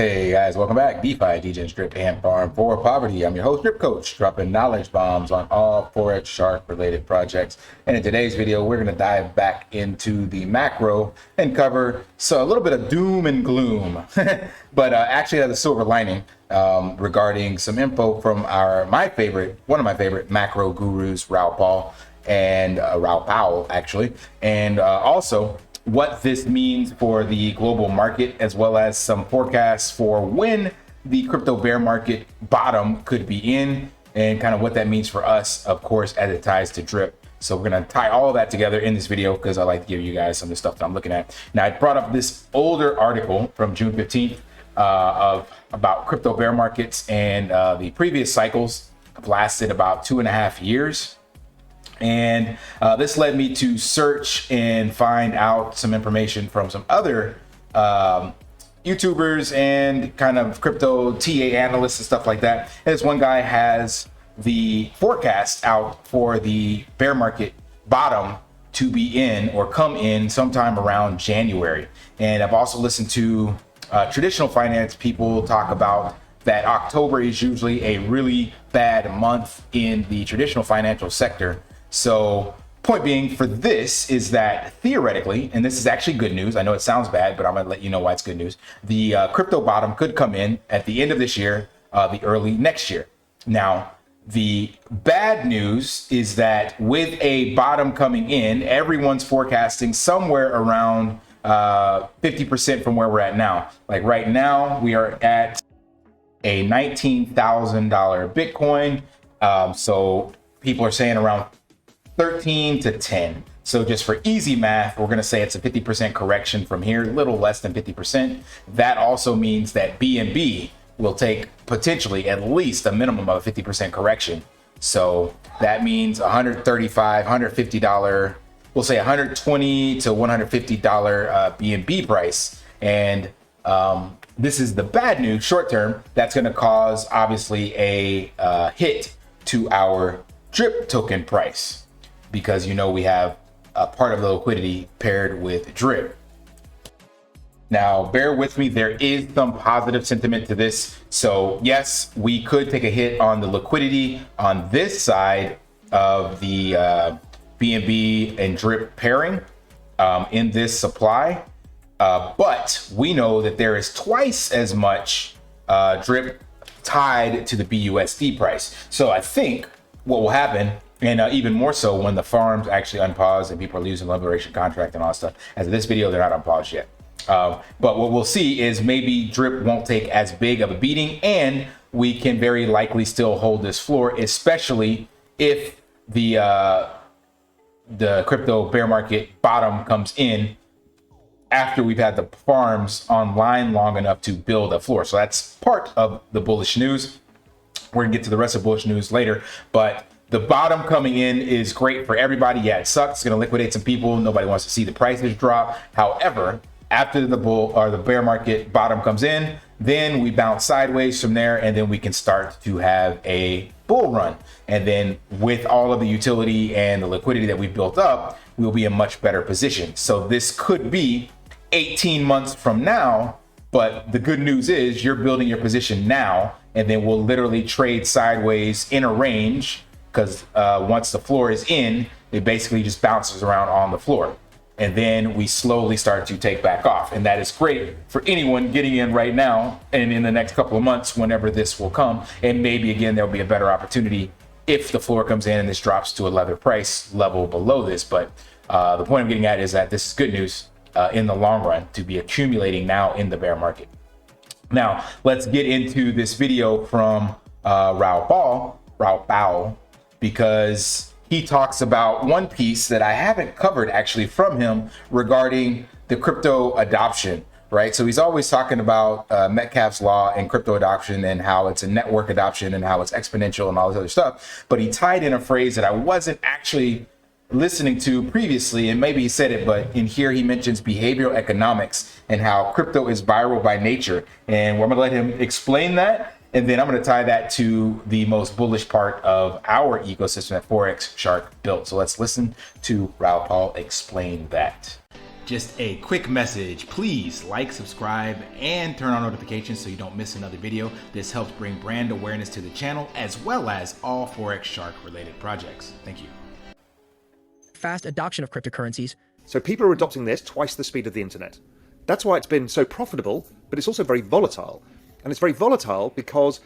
Hey guys, welcome back. DeFi, degens, drip, and farm for poverty. I'm your host, Drip Coach, dropping knowledge bombs on all Forex Shark related projects. And in today's video, we're going to dive back into the macro and cover a little bit of doom and gloom, but actually has a silver lining regarding some info from one of my favorite macro gurus, Raoul Pal, actually, and also what this means for the global market, as well as some forecasts for when the crypto bear market bottom could be in, and kind of what that means for us, of course, as it ties to drip. So we're going to tie all of that together in this video because I like to give you guys some of the stuff that I'm looking at. Now, I brought up this older article from June 15th about crypto bear markets, and the previous cycles have lasted about 2.5 years. And this led me to search and find out some information from some other YouTubers and kind of crypto TA analysts and stuff like that. And this one guy has the forecast out for the bear market bottom to be in or come in sometime around January. And I've also listened to traditional finance people talk about that October is usually a really bad month in the traditional financial sector. So point being for this is that theoretically, and this is actually good news, I know it sounds bad, but I'm gonna let you know why it's good news. The crypto bottom could come in at the end of this year, the early next year. Now, the bad news is that with a bottom coming in, everyone's forecasting somewhere around 50% from where we're at now. Like right now, we are at a $19,000 Bitcoin. So people are saying around 13 to 10. So just for easy math, we're going to say it's a 50% correction from here, a little less than 50%. That also means that BNB will take potentially at least a minimum of a 50% correction. So that means $135, $150, we'll say $120 to $150 BNB price. And this is the bad news short term. That's going to cause obviously a hit to our drip token price, because we have a part of the liquidity paired with drip. Now, bear with me, there is some positive sentiment to this. So yes, we could take a hit on the liquidity on this side of the BNB and drip pairing in this supply. But we know that there is twice as much drip tied to the BUSD price. So I think what will happen, and even more so when the farms actually unpause and people are losing liberation contract and all that stuff. As of this video, they're not unpaused yet. But what we'll see is maybe drip won't take as big of a beating, and we can very likely still hold this floor, especially if the crypto bear market bottom comes in after we've had the farms online long enough to build a floor. So that's part of the bullish news. We're gonna get to the rest of bullish news later, but the bottom coming in is great for everybody. Yeah, it sucks. It's going to liquidate some people. Nobody wants to see the prices drop. However, after the bull or the bear market bottom comes in, then we bounce sideways from there, and then we can start to have a bull run. And then with all of the utility and the liquidity that we've built up, we'll be in a much better position. So this could be 18 months from now, but the good news is you're building your position now, and then we'll literally trade sideways in a range. Because once the floor is in, it basically just bounces around on the floor. And then we slowly start to take back off. And that is great for anyone getting in right now and in the next couple of months, whenever this will come. And maybe, again, there'll be a better opportunity if the floor comes in and this drops to a leather price level below this. But the point I'm getting at is that this is good news in the long run to be accumulating now in the bear market. Now, let's get into this video from Raoul Pal, because he talks about one piece that I haven't covered actually from him regarding the crypto adoption, right? So he's always talking about Metcalfe's law and crypto adoption and how it's a network adoption and how it's exponential and all this other stuff. But he tied in a phrase that I wasn't actually listening to previously, and maybe he said it, but in here he mentions behavioral economics and how crypto is viral by nature. And we're gonna let him explain that. And then I'm going to tie that to the most bullish part of our ecosystem that Forex Shark built. So let's listen to Raoul Pal explain that. Just a quick message, please like, subscribe, and turn on notifications so you don't miss another video. This helps bring brand awareness to the channel as well as all Forex Shark related projects. Thank you. Fast adoption of cryptocurrencies. So people are adopting this twice the speed of the internet. That's why it's been so profitable, but it's also very volatile. And it's very volatile because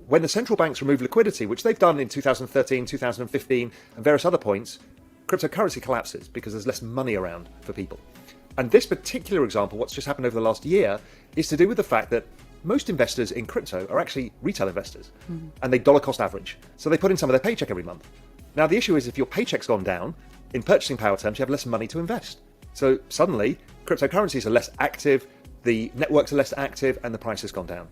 when the central banks remove liquidity, which they've done in 2013, 2015, and various other points, cryptocurrency collapses because there's less money around for people. And this particular example, what's just happened over the last year, is to do with the fact that most investors in crypto are actually retail investors, and they dollar cost average. So they put in some of their paycheck every month. Now the issue is if your paycheck's gone down, in purchasing power terms, you have less money to invest. So suddenly, cryptocurrencies are less active, the networks are less active, and the price has gone down.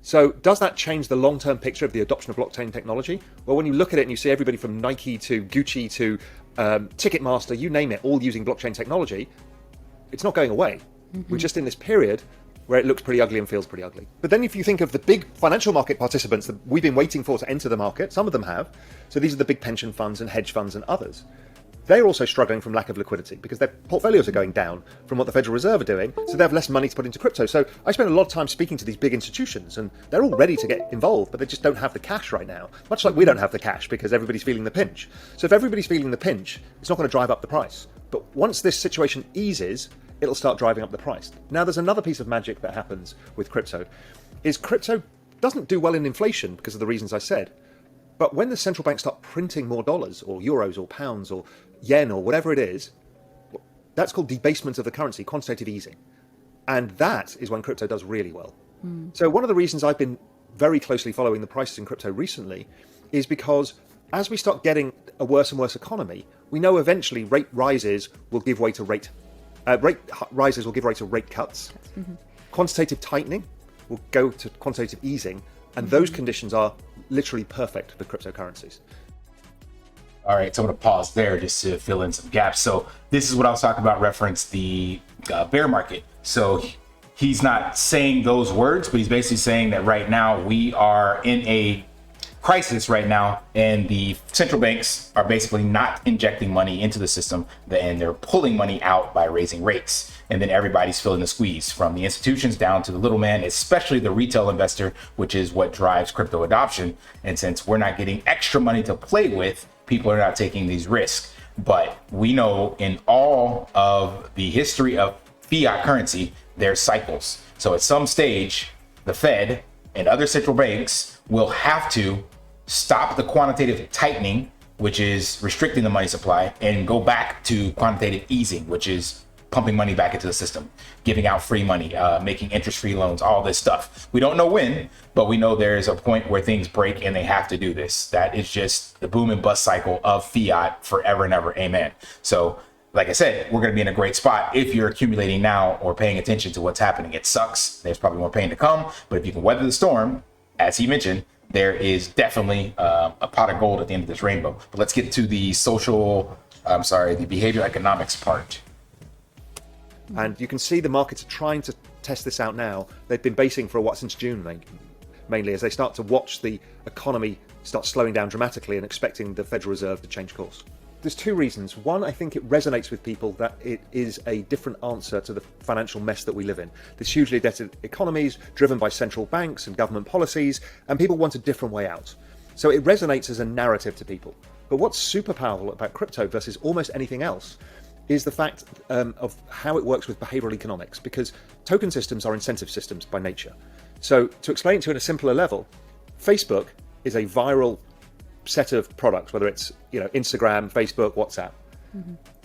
So does that change the long-term picture of the adoption of blockchain technology? Well, when you look at it and you see everybody from Nike to Gucci to Ticketmaster, you name it, all using blockchain technology, it's not going away. We're just in this period where it looks pretty ugly and feels pretty ugly. But then if you think of the big financial market participants that we've been waiting for to enter the market, some of them have. So these are the big pension funds and hedge funds and others. They're also struggling from lack of liquidity because their portfolios are going down from what the Federal Reserve are doing, so they have less money to put into crypto. So I spend a lot of time speaking to these big institutions, and they're all ready to get involved, but they just don't have the cash right now, much like we don't have the cash because everybody's feeling the pinch. So if everybody's feeling the pinch, it's not going to drive up the price. But once this situation eases, it'll start driving up the price. Now there's another piece of magic that happens with crypto, is crypto doesn't do well in inflation because of the reasons I said. But when the central banks start printing more dollars or euros or pounds or yen or whatever it is, that's called debasement of the currency, quantitative easing. And that is when crypto does really well. So one of the reasons I've been very closely following the prices in crypto recently is because as we start getting a worse and worse economy, we know eventually rate rises will give way to rate cuts. Quantitative tightening will go to quantitative easing, and those conditions are literally perfect for cryptocurrencies. All right, so I'm going to pause there just to fill in some gaps. So this is what I was talking about, reference the bear market. So he's not saying those words, but he's basically saying that right now we are in a crisis right now, and the central banks are basically not injecting money into the system, and they're pulling money out by raising rates. And then everybody's feeling the squeeze, from the institutions down to the little man, especially the retail investor, which is what drives crypto adoption. And since we're not getting extra money to play with, people are not taking these risks. But we know in all of the history of fiat currency, there's cycles. So at some stage, the Fed and other central banks will have to stop the quantitative tightening, which is restricting the money supply, and go back to quantitative easing, which is pumping money back into the system, giving out free money, making interest-free loans, all this stuff. We don't know when, but we know there's a point where things break and they have to do this. That is just the boom and bust cycle of fiat forever and ever. Amen. So like I said, we're going to be in a great spot if you're accumulating now or paying attention to what's happening. It sucks. There's probably more pain to come, but if you can weather the storm, as he mentioned, there is definitely a pot of gold at the end of this rainbow. But let's get to the the behavior economics part. And you can see the markets are trying to test this out now. They've been basing for a while, since June mainly, as they start to watch the economy start slowing down dramatically and expecting the Federal Reserve to change course. There's two reasons. One, I think it resonates with people that it is a different answer to the financial mess that we live in. This hugely indebted economies driven by central banks and government policies, and people want a different way out. So it resonates as a narrative to people. But what's super powerful about crypto versus almost anything else is the fact of how it works with behavioral economics, because token systems are incentive systems by nature. So to explain it to you on a simpler level, Facebook is a viral set of products, whether it's Instagram, Facebook, WhatsApp.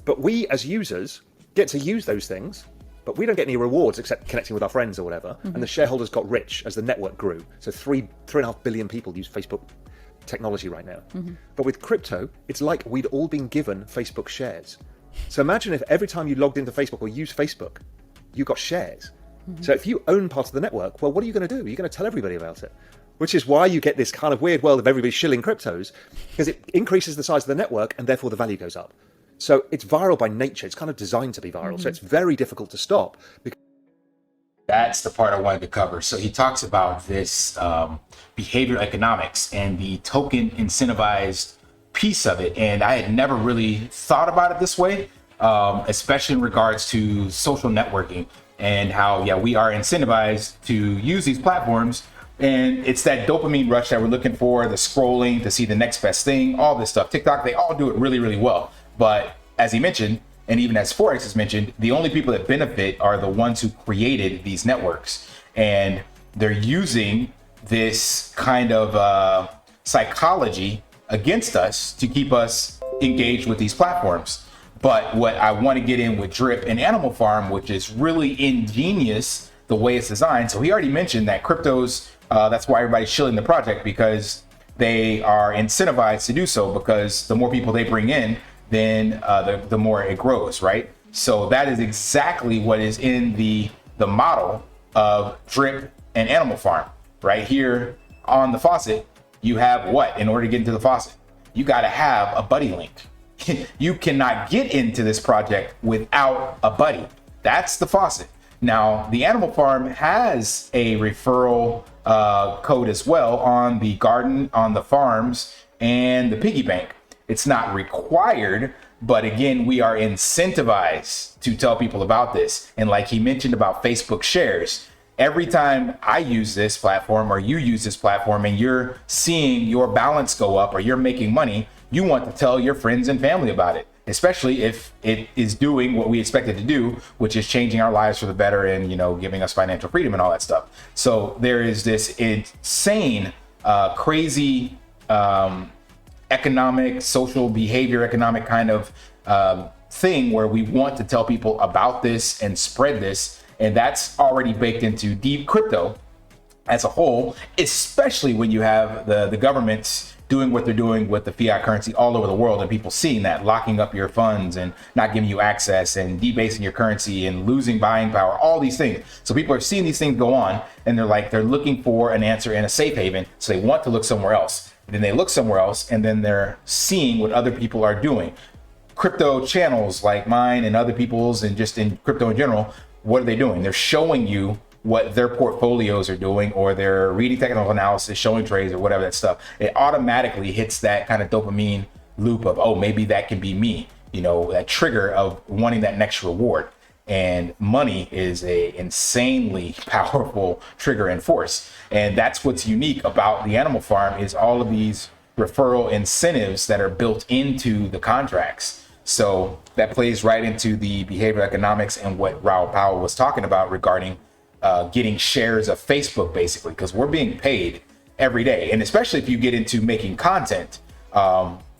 But we as users get to use those things, but we don't get any rewards except connecting with our friends or whatever. And the shareholders got rich as the network grew. So 3.5 billion people use Facebook technology right now. But with crypto, it's like we'd all been given Facebook shares. So imagine if every time you logged into Facebook or used Facebook, you got shares. So if you own part of the network, well, what are you going to do? You're going to tell everybody about it. Which is why you get this kind of weird world of everybody shilling cryptos, because it increases the size of the network and therefore the value goes up. So it's viral by nature. It's kind of designed to be viral. So it's very difficult to stop. That's the part I wanted to cover. So he talks about this behavioral economics and the token incentivized piece of it. And I had never really thought about it this way, especially in regards to social networking and how, yeah, we are incentivized to use these platforms. And it's that dopamine rush that we're looking for, the scrolling to see the next best thing, all this stuff. TikTok, they all do it really, really well. But as he mentioned, and even as Forex has mentioned, the only people that benefit are the ones who created these networks. And they're using this kind of psychology against us to keep us engaged with these platforms. But what I want to get in with Drip and Animal Farm, which is really ingenious the way it's designed. So he already mentioned that cryptos, that's why everybody's shilling the project, because they are incentivized to do so, because the more people they bring in, then the more it grows, right? So that is exactly what is in the model of Drip and Animal Farm. Right here on the Faucet, you have what? In order to get into the Faucet, you got to have a buddy link. You cannot get into this project without a buddy. That's the Faucet. Now, the Animal Farm has a referral code as well on the garden, on the farms, and the piggy bank. It's not required, but again, we are incentivized to tell people about this. And like he mentioned about Facebook shares, every time I use this platform or you use this platform and you're seeing your balance go up or you're making money, you want to tell your friends and family about it, especially if it is doing what we expect it to do, which is changing our lives for the better and, giving us financial freedom and all that stuff. So there is this insane, crazy economic, social behavior, economic kind of thing where we want to tell people about this and spread this. And that's already baked into deep crypto as a whole, especially when you have the governments doing what they're doing with the fiat currency all over the world, and people seeing that, locking up your funds and not giving you access and debasing your currency and losing buying power, all these things. So people are seeing these things go on, and they're looking for an answer in a safe haven. So they want to look somewhere else. And then they look somewhere else, and then they're seeing what other people are doing. Crypto channels like mine and other people's, and just in crypto in general, what are they doing? They're showing you what their portfolios are doing, or they're reading technical analysis, showing trades or whatever that stuff. It automatically hits that kind of dopamine loop of, oh, maybe that can be me, that trigger of wanting that next reward. And money is a insanely powerful trigger and force. And that's what's unique about the Animal Farm, is all of these referral incentives that are built into the contracts. So that plays right into the behavioral economics and what Raoul Powell was talking about regarding getting shares of Facebook, basically, because we're being paid every day. And especially if you get into making content,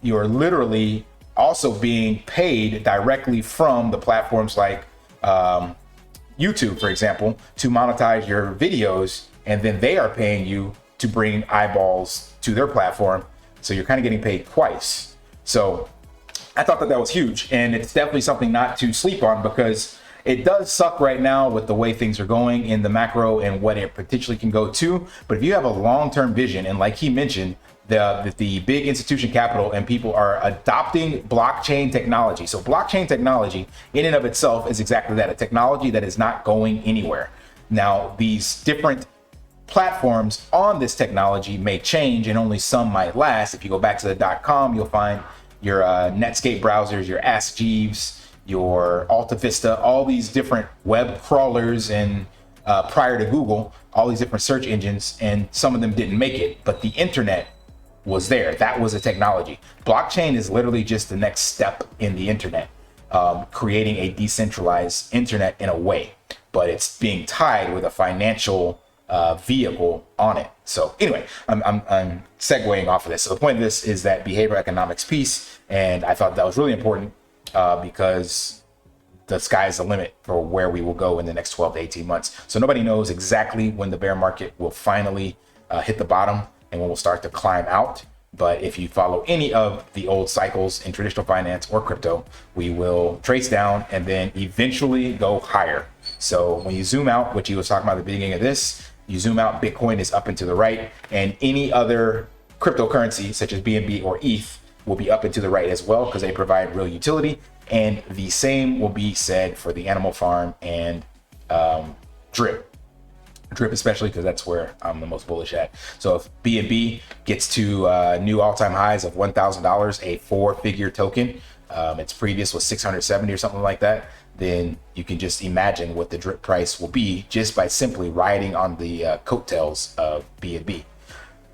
you're literally also being paid directly from the platforms like YouTube, for example, to monetize your videos. And then they are paying you to bring eyeballs to their platform. So you're kind of getting paid twice. So I thought that was huge. And it's definitely something not to sleep on, because it does suck right now with the way things are going in the macro and what it potentially can go to. But if you have a long-term vision, and like he mentioned, the big institution capital and people are adopting blockchain technology. So blockchain technology in and of itself is exactly that, a technology that is not going anywhere. Now, these different platforms on this technology may change, and only some might last. If you go back to the .com, you'll find your Netscape browsers, your Ask Jeeves, your Alta Vista, all these different web crawlers, and prior to Google, all these different search engines, and some of them didn't make it, but the internet was there. That was a technology. Blockchain is literally just the next step in the internet, creating a decentralized internet in a way, but it's being tied with a financial vehicle on it. So anyway, I'm segueing off of this. So the point of this is that behavioral economics piece, and I thought that was really important because the sky's the limit for where we will go in the next 12 to 18 months. So nobody knows exactly when the bear market will finally hit the bottom and when we'll start to climb out. But if you follow any of the old cycles in traditional finance or crypto, we will trace down and then eventually go higher. So when you zoom out, which he was talking about at the beginning of this, you zoom out, Bitcoin is up and to the right, and any other cryptocurrency such as BNB or ETH will be up and to the right as well, because they provide real utility. And the same will be said for the Animal Farm and Drip especially, because that's where I'm the most bullish at. So if BNB gets to new all-time highs of $1,000, a 4-figure token, its previous was 670 or something like that, then you can just imagine what the drip price will be just by simply riding on the coattails of BNB.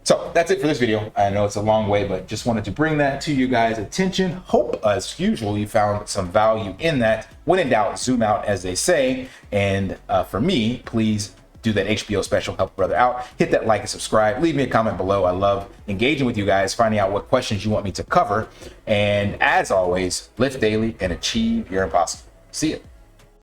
So that's it for this video. I know it's a long way, but just wanted to bring that to you guys' attention. Hope, as usual, you found some value in that. When in doubt, zoom out, as they say. And for me, please do that HBO special, help a brother out. Hit that like and subscribe. Leave me a comment below. I love engaging with you guys, finding out what questions you want me to cover. And as always, lift daily and achieve your impossible. See ya.